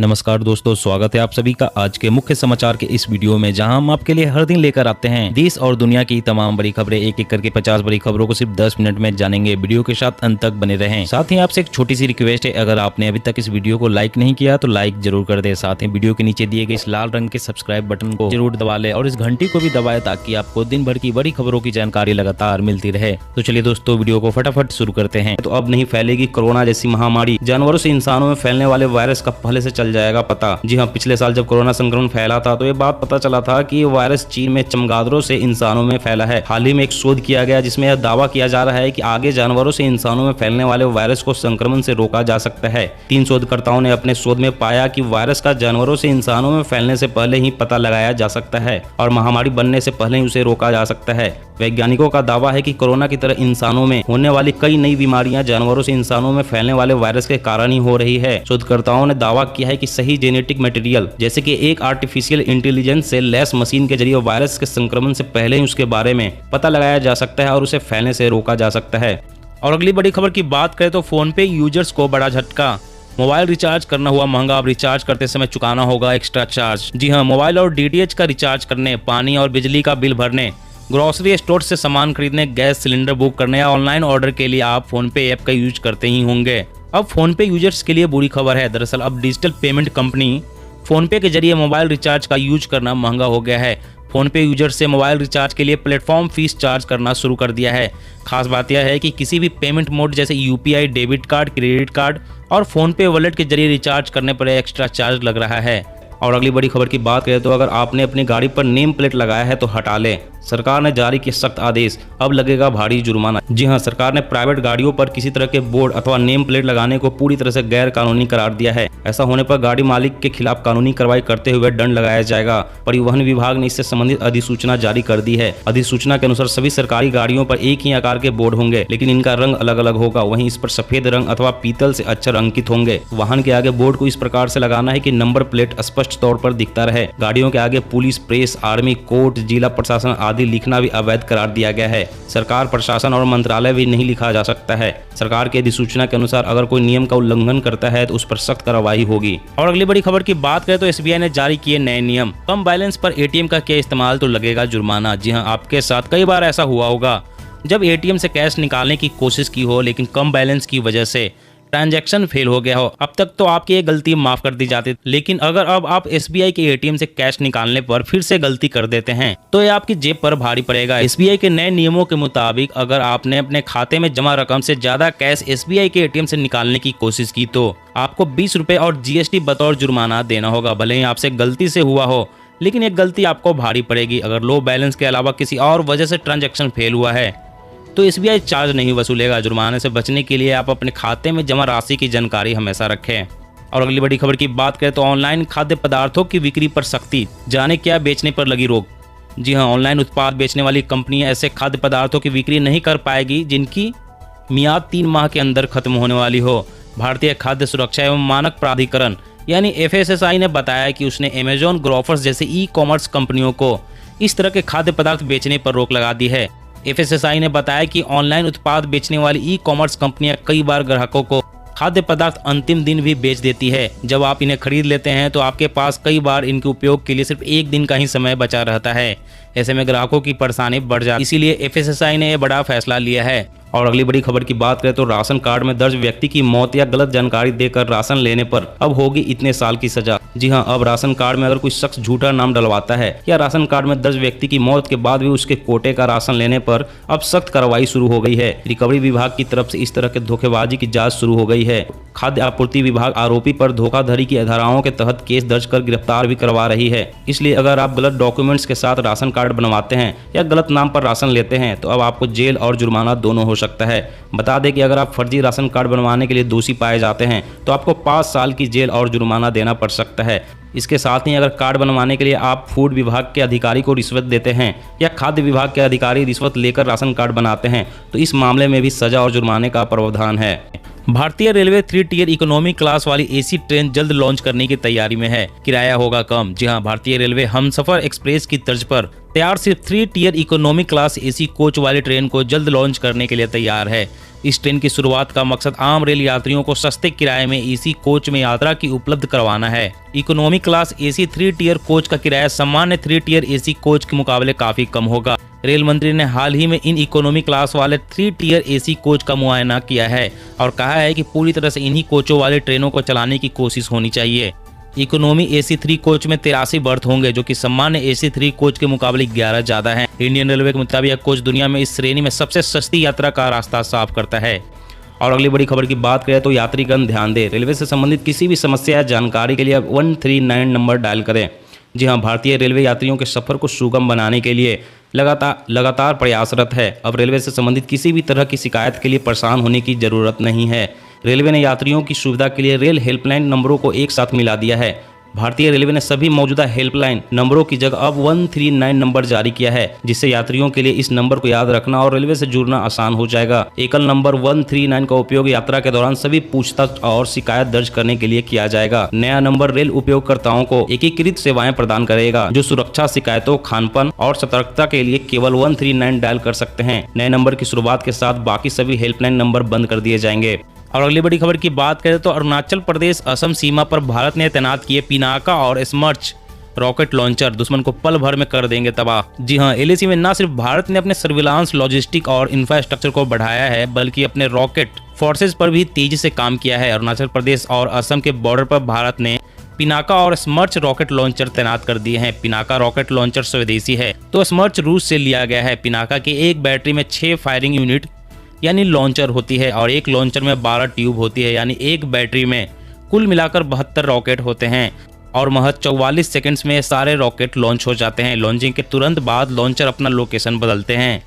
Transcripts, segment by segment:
नमस्कार दोस्तों, स्वागत है आप सभी का आज के मुख्य समाचार के इस वीडियो में, जहां हम आपके लिए हर दिन लेकर आते हैं देश और दुनिया की तमाम बड़ी खबरें। एक एक करके 50 बड़ी खबरों को सिर्फ 10 मिनट में जानेंगे। वीडियो के साथ अंत तक बने रहें। साथ ही आपसे एक छोटी सी रिक्वेस्ट है, अगर आपने अभी तक इस वीडियो को लाइक नहीं किया तो लाइक जरूर कर दे। साथ ही वीडियो के नीचे दिए गए इस लाल रंग के सब्सक्राइब बटन को जरूर दबा ले और इस घंटी को भी दबाए ताकि आपको दिन भर की बड़ी खबरों की जानकारी लगातार मिलती रहे। तो चलिए दोस्तों, वीडियो को फटाफट शुरू करते हैं। तो अब नहीं फैलेगी कोरोना जैसी महामारी, जानवरों से इंसानों में फैलने वाले वायरस का पहले से चल जाएगा पता। जी हाँ, पिछले साल जब कोरोना संक्रमण फैला था तो ये बात पता चला था कि ये वायरस चीन में चमगादड़ों से इंसानों में फैला है। हाल ही में एक शोध किया गया जिसमें यह दावा किया जा रहा है कि आगे जानवरों से इंसानों में फैलने वाले वायरस को संक्रमण से रोका जा सकता है। 3 शोधकर्ताओं ने अपने शोध में पाया कि वायरस का जानवरों से इंसानों में फैलने से पहले ही पता लगाया जा सकता है और महामारी बनने से पहले ही उसे रोका जा सकता है। वैज्ञानिकों का दावा है कि कोरोना की तरह इंसानों में होने वाली कई नई बीमारियां जानवरों से इंसानों में फैलने वाले वायरस के कारण ही हो रही है। शोधकर्ताओं ने दावा किया है कि सही जेनेटिक मटेरियल जैसे कि एक आर्टिफिशियल इंटेलिजेंस से लैस मशीन के जरिए वायरस के संक्रमण से पहले ही उसके बारे में पता लगाया जा सकता है और उसे फैलने से रोका जा सकता है। और अगली बड़ी खबर की बात करें तो फोन पे यूजर्स को बड़ा झटका। मोबाइल रिचार्ज करना हुआ महंगा, अब रिचार्ज करते समय चुकाना होगा एक्स्ट्रा चार्ज। जी हाँ, मोबाइल और डीटीएच का रिचार्ज करने, पानी और बिजली का बिल भरने, ग्रोसरी स्टोर से सामान खरीदने, गैस सिलेंडर बुक करने या ऑनलाइन ऑर्डर के लिए आप फोन पे ऐप का यूज करते ही होंगे। अब फोन पे यूजर्स के लिए बुरी खबर है। दरअसल अब डिजिटल पेमेंट कंपनी फोन पे के जरिए मोबाइल रिचार्ज का यूज करना महंगा हो गया है। फोन पे यूजर से मोबाइल रिचार्ज के लिए प्लेटफॉर्म फीस चार्ज करना शुरू कर दिया है। खास बात यह है कि किसी भी पेमेंट मोड जैसे UPI, debit card, credit card और फोन पे वॉलेट के जरिए रिचार्ज करने पर एक्स्ट्रा चार्ज लग रहा है। और अगली बड़ी खबर की बात करें तो अगर आपने अपनी गाड़ी पर नेम प्लेट लगाया है तो हटा लें। सरकार ने जारी किया सख्त आदेश, अब लगेगा भारी जुर्माना। जी हां, सरकार ने प्राइवेट गाड़ियों पर किसी तरह के बोर्ड अथवा नेम प्लेट लगाने को पूरी तरह से गैर कानूनी करार दिया है। ऐसा होने पर गाड़ी मालिक के खिलाफ कानूनी कार्रवाई करते हुए दंड लगाया जाएगा। परिवहन विभाग ने इससे संबंधित अधिसूचना जारी कर दी है। अधिसूचना के अनुसार सभी सरकारी गाड़ियों पर एक ही आकार के बोर्ड होंगे, लेकिन इनका रंग अलग अलग होगा। वहीं इस पर सफेद रंग अथवा पीतल से अक्षर अंकित होंगे। वाहन के आगे बोर्ड को इस प्रकार से लगाना है कि नंबर प्लेट स्पष्ट तौर पर दिखता रहे। गाड़ियों के आगे पुलिस, प्रेस, आर्मी, कोर्ट, जिला प्रशासन आदि लिखना भी अवैध करार दिया गया है। सरकार, प्रशासन और मंत्रालय भी नहीं लिखा जा सकता है। सरकार की अधिसूचना के अनुसार अगर कोई नियम का उल्लंघन करता है तो उस पर सख्त कार्रवाई होगी। और अगली बड़ी खबर की बात करें तो एसबीआई ने जारी किए नए नियम। कम बैलेंस पर एटीएम का किया इस्तेमाल तो लगेगा जुर्माना। जी हां, आपके साथ कई बार ऐसा हुआ होगा जब एटीएम से कैश निकालने की कोशिश की हो लेकिन कम बैलेंस की वजह से ट्रांजैक्शन फेल हो गया हो। अब तक तो आपकी ये गलती माफ कर दी जाती, लेकिन अगर अब आप एसबीआई के एटीएम से कैश निकालने पर फिर से गलती कर देते हैं तो ये आपकी जेब पर भारी पड़ेगा। एसबीआई के नए नियमों के मुताबिक अगर आपने अपने खाते में जमा रकम से ज्यादा कैश एसबीआई के एटीएम से निकालने की कोशिश की तो आपको 20 रुपए और जीएसटी बतौर जुर्माना देना होगा। भले ही आपसे गलती से हुआ हो, लेकिन ये गलती आपको भारी पड़ेगी। अगर लो बैलेंस के अलावा किसी और वजह से ट्रांजैक्शन फेल हुआ है तो एसबीआई चार्ज नहीं वसूलेगा। जुर्माने से बचने के लिए आप अपने खाते में जमा राशि की जानकारी हमेशा रखें। और अगली बड़ी खबर की बात करें तो ऑनलाइन खाद्य पदार्थों की बिक्री पर सख्ती, जाने क्या बेचने पर लगी रोक। जी हां, ऑनलाइन उत्पाद बेचने वाली कंपनियां ऐसे खाद्य पदार्थों की बिक्री नहीं कर पाएगी जिनकी मियाद 3 माह के अंदर खत्म होने वाली हो। भारतीय खाद्य सुरक्षा एवं मानक प्राधिकरण यानी FSSAI ने बताया कि उसने अमेजॉन, ग्रोफर्स जैसे ई-कॉमर्स कंपनियों को इस तरह के खाद्य पदार्थ बेचने पर रोक लगा दी है। FSSAI ने बताया कि ऑनलाइन उत्पाद बेचने वाली ई-कॉमर्स कंपनियां कई बार ग्राहकों को खाद्य पदार्थ अंतिम दिन भी बेच देती है। जब आप इन्हें खरीद लेते हैं तो आपके पास कई बार इनके उपयोग के लिए सिर्फ 1 दिन का ही समय बचा रहता है। ऐसे में ग्राहकों की परेशानी बढ़ जाती है, इसीलिए FSSAI ने यह बड़ा फैसला लिया है। और अगली बड़ी खबर की बात करें तो राशन कार्ड में दर्ज व्यक्ति की मौत या गलत जानकारी देकर राशन लेने पर अब होगी इतने साल की सजा। जी हां, अब राशन कार्ड में अगर कोई शख्स झूठा नाम डलवाता है या राशन कार्ड में दर्ज व्यक्ति की मौत के बाद भी उसके कोटे का राशन लेने पर अब सख्त कार्रवाई शुरू हो गई है। रिकवरी विभाग की तरफ से इस तरह के धोखेबाजी की जांच शुरू हो गई है। खाद्य आपूर्ति विभाग आरोपी पर धोखाधड़ी की धाराओं के तहत केस दर्ज कर गिरफ्तार भी करवा रही है। इसलिए अगर आप गलत डॉक्यूमेंट्स के साथ राशन कार्ड बनवाते हैं या गलत नाम पर राशन लेते हैं तो अब आपको जेल और जुर्माना दोनों हो सकता है। बता दें कि अगर आप फर्जी राशन कार्ड बनवाने के लिए दोषी पाए जाते हैं तो आपको 5 साल की जेल और जुर्माना देना पड़ सकता है। इसके साथ ही अगर कार्ड बनवाने के लिए आप फूड विभाग के अधिकारी को रिश्वत देते हैं या खाद्य विभाग के अधिकारी रिश्वत लेकर राशन कार्ड बनाते हैं तो इस मामले में भी सजा और जुर्माने का प्रावधान है। भारतीय रेलवे 3 टियर इकोनॉमी क्लास वाली एसी ट्रेन जल्द लॉन्च करने की तैयारी में है। किराया होगा कम। जी हां, भारतीय रेलवे हमसफर एक्सप्रेस की तर्ज पर तैयार सिर्फ 3 tier economy class AC coach वाली ट्रेन को जल्द लॉन्च करने के लिए तैयार है। इस ट्रेन की शुरुआत का मकसद आम रेल यात्रियों को सस्ते किराए में एसी कोच में यात्रा की उपलब्ध करवाना है। Economy class AC 3 tier coach का किराया सामान्य 3 टियर एसी कोच के मुकाबले काफी कम होगा। रेल मंत्री ने हाल ही में इन इकोनॉमी क्लास वाले 3 टियर एसी कोच का मुआयना किया है और कहा है कि पूरी तरह से इन्हीं कोचों वाले ट्रेनों को चलाने की कोशिश होनी चाहिए। इकोनॉमी एसी 3 कोच में 83 बर्थ होंगे, जो कि सामान्य एसी 3 कोच के मुकाबले 11 ज्यादा है। इंडियन रेलवे के मुताबिक यह कोच दुनिया में इस श्रेणी में सबसे सस्ती यात्रा का रास्ता साफ करता है। और अगली बड़ी खबर की बात करें तो यात्रीगण ध्यान दें, रेलवे से संबंधित किसी भी समस्या या जानकारी के लिए आप 139 नंबर डायल करें। जी हाँ, भारतीय रेलवे यात्रियों के सफर को सुगम बनाने के लिए लगातार प्रयासरत है। अब रेलवे से संबंधित किसी भी तरह की शिकायत के लिए परेशान होने की जरूरत नहीं है। रेलवे ने यात्रियों की सुविधा के लिए रेल हेल्पलाइन नंबरों को एक साथ मिला दिया है। भारतीय रेलवे ने सभी मौजूदा हेल्पलाइन नंबरों की जगह अब 139 नंबर जारी किया है, जिससे यात्रियों के लिए इस नंबर को याद रखना और रेलवे से जुड़ना आसान हो जाएगा। एकल नंबर 139 का उपयोग यात्रा के दौरान सभी पूछताछ और शिकायत दर्ज करने के लिए किया जाएगा। नया नंबर रेल उपयोगकर्ताओं को एकीकृत सेवाएं प्रदान करेगा, जो सुरक्षा, शिकायतों, खानपन और सतर्कता के लिए केवल 139 डायल कर सकते हैं। नए नंबर की शुरुआत के साथ बाकी सभी हेल्पलाइन नंबर बंद कर दिए जाएंगे। और अगली बड़ी खबर की बात करें तो अरुणाचल प्रदेश असम सीमा पर भारत ने तैनात किए पिनाका और स्मर्च रॉकेट लॉन्चर दुश्मन को पल भर में कर देंगे तबाह। जी हां, एलएसी में न सिर्फ भारत ने अपने सर्विलांस, लॉजिस्टिक और इंफ्रास्ट्रक्चर को बढ़ाया है, बल्कि अपने रॉकेट फोर्सेज पर भी तेजी से काम किया है। अरुणाचल प्रदेश और असम के बॉर्डर पर भारत ने पिनाका और स्मर्च रॉकेट लॉन्चर तैनात कर दिए हैं। पिनाका रॉकेट लॉन्चर स्वदेशी है तो स्मर्च रूस से लिया गया है। पिनाका की एक बैटरी में 6 फायरिंग यूनिट यानी लॉन्चर होती है और एक लॉन्चर में 12 ट्यूब होती है, यानी एक बैटरी में कुल मिलाकर 72 रॉकेट होते हैं और महज 44 सेकंड्स में सारे रॉकेट लॉन्च हो जाते हैं। लॉन्चिंग के तुरंत बाद लॉन्चर अपना लोकेशन बदलते हैं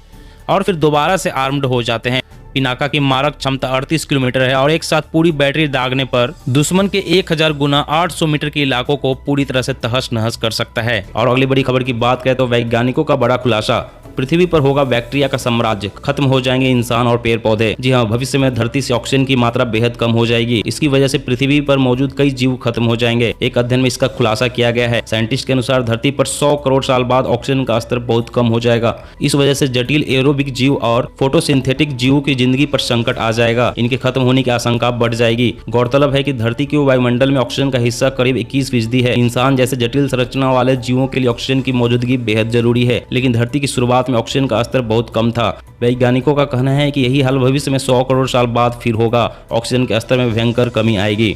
और फिर दोबारा से आर्म्ड हो जाते हैं। पिनाका की मारक क्षमता 38 किलोमीटर है और एक साथ पूरी बैटरी दागने पर दुश्मन के 1000 गुना 800 मीटर के इलाकों को पूरी तरह से तहस नहस कर सकता है। और अगली बड़ी खबर की बात करें तो वैज्ञानिकों का बड़ा खुलासा, पृथ्वी पर होगा बैक्टीरिया का साम्राज्य, खत्म हो जाएंगे इंसान और पेड़ पौधे। जी हाँ, भविष्य में धरती से ऑक्सीजन की मात्रा बेहद कम हो जाएगी। इसकी वजह से पृथ्वी पर मौजूद कई जीव खत्म हो जाएंगे। एक अध्ययन में इसका खुलासा किया गया है। साइंटिस्ट के अनुसार धरती पर 100 करोड़ साल बाद ऑक्सीजन का स्तर बहुत कम हो जाएगा। इस वजह से जटिल एरोबिक जीव और फोटोसिंथेटिक जीवों की जिंदगी पर संकट आ जाएगा। इनके खत्म होने की आशंका बढ़ जाएगी। गौरतलब है कि धरती के वायुमंडल में ऑक्सीजन का हिस्सा करीब 21% है। इंसान जैसे जटिल संरचना वाले जीवों के लिए ऑक्सीजन की मौजूदगी बेहद जरूरी है, लेकिन धरती की शुरुआत में ऑक्सीजन का स्तर बहुत कम था। वैज्ञानिकों का कहना है कि यही हाल भविष्य में 100 करोड़ साल बाद फिर होगा। ऑक्सीजन के स्तर में भयंकर कमी आएगी।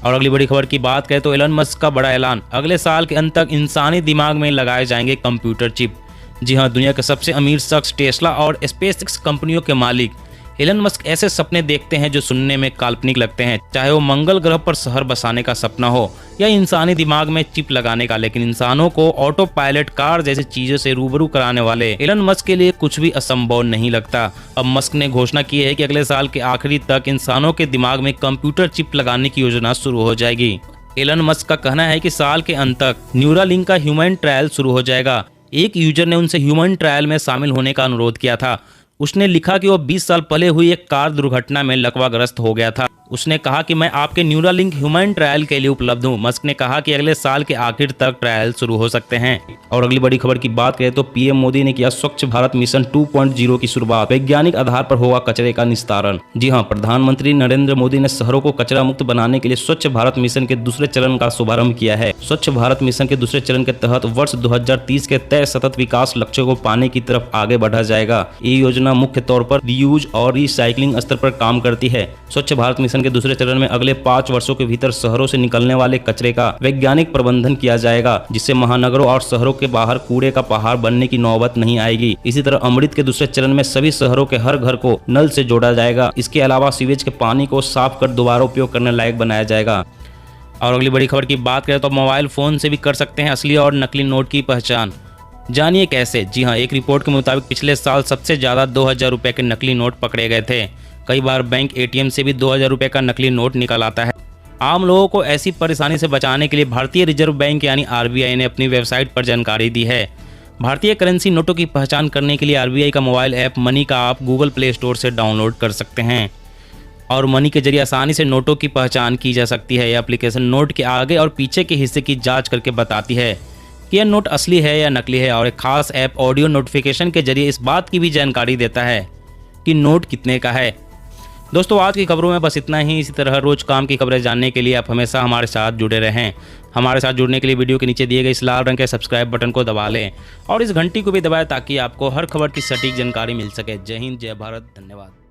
और अगली बड़ी खबर की बात करें तो एलन मस्क का बड़ा ऐलान, अगले साल के अंत तक इंसानी दिमाग में लगाए जाएंगे कंप्यूटर चिप। जी हाँ, दुनिया के सबसे अमीर शख्स, टेस्ला और स्पेसएक्स कंपनियों के मालिक एलन मस्क ऐसे सपने देखते हैं जो सुनने में काल्पनिक लगते हैं, चाहे वो मंगल ग्रह पर शहर बसाने का सपना हो या इंसानी दिमाग में चिप लगाने का। लेकिन इंसानों को ऑटो पायलट कार जैसी चीजों से रूबरू कराने वाले एलन मस्क के लिए कुछ भी असंभव नहीं लगता। अब मस्क ने घोषणा की है कि अगले साल के आखिरी तक इंसानों के दिमाग में कंप्यूटर चिप लगाने की योजना शुरू हो जाएगी। एलन मस्क का कहना है कि साल के अंत तक न्यूरालिंक का ह्यूमन ट्रायल शुरू हो जाएगा। एक यूजर ने उनसे ह्यूमन ट्रायल में शामिल होने का अनुरोध किया था। उसने लिखा कि वो 20 साल पहले हुई एक कार दुर्घटना में लकवाग्रस्त हो गया था। उसने कहा कि मैं आपके न्यूरालिंक ह्यूमन ट्रायल के लिए उपलब्ध हूं। मस्क ने कहा कि अगले साल के आखिर तक ट्रायल शुरू हो सकते हैं। और अगली बड़ी खबर की बात करें तो पीएम मोदी ने किया स्वच्छ भारत मिशन 2.0 की शुरुआत, वैज्ञानिक आधार पर होगा कचरे का निस्तारण। जी हां, प्रधानमंत्री नरेंद्र मोदी ने शहरों को कचरा मुक्त बनाने के लिए स्वच्छ भारत मिशन के दूसरे चरण का शुभारंभ किया है। स्वच्छ भारत मिशन के दूसरे चरण के तहत वर्ष 2030 के तय सतत विकास लक्ष्यों को पाने की तरफ आगे बढ़ा जाएगा। ये योजना मुख्य तौर पर रीयूज और रिसाइकलिंग स्तर पर काम करती है। स्वच्छ भारत मिशन के दूसरे चरण में अगले 5 वर्षों के भीतर शहरों से निकलने वाले कचरे का वैज्ञानिक प्रबंधन किया जाएगा, जिससे महानगरों और शहरों के बाहर कूड़े का पहाड़ बनने की नौबत नहीं आएगी। इसी तरह अमृत के दूसरे चरण में सभी शहरों के हर घर को नल से जोड़ा जाएगा। इसके अलावा सीवेज के पानी को साफ कर दोबारा उपयोग करने लायक बनाया जाएगा। और अगली बड़ी खबर की बात करें तो मोबाइल फोन से भी कर सकते हैं असली और नकली नोट की पहचान। जानिए कैसे। जी हाँ, एक रिपोर्ट के मुताबिक पिछले साल सबसे ज्यादा 2000 रुपए के नकली नोट पकड़े गए थे। कई बार बैंक एटीएम से भी 2000 रुपए का नकली नोट निकल आता है। आम लोगों को ऐसी परेशानी से बचाने के लिए भारतीय रिजर्व बैंक यानी आरबीआई ने अपनी वेबसाइट पर जानकारी दी है। भारतीय करेंसी नोटों की पहचान करने के लिए आरबीआई का मोबाइल ऐप मनी का आप गूगल प्ले स्टोर से डाउनलोड कर सकते हैं और मनी के जरिए आसानी से नोटों की पहचान की जा सकती है। यह एप्लीकेशन नोट के आगे और पीछे के हिस्से की जाँच करके बताती है कि यह नोट असली है या नकली है। और एक खास ऐप ऑडियो नोटिफिकेशन के जरिए इस बात की भी जानकारी देता है कि नोट कितने का है। दोस्तों आज की खबरों में बस इतना ही। इसी तरह रोज काम की खबरें जानने के लिए आप हमेशा हमारे साथ जुड़े रहें। हमारे साथ जुड़ने के लिए वीडियो के नीचे दिए गए इस लाल रंग के सब्सक्राइब बटन को दबा लें और इस घंटी को भी दबाएं ताकि आपको हर खबर की सटीक जानकारी मिल सके। जय हिंद, जय भारत, धन्यवाद।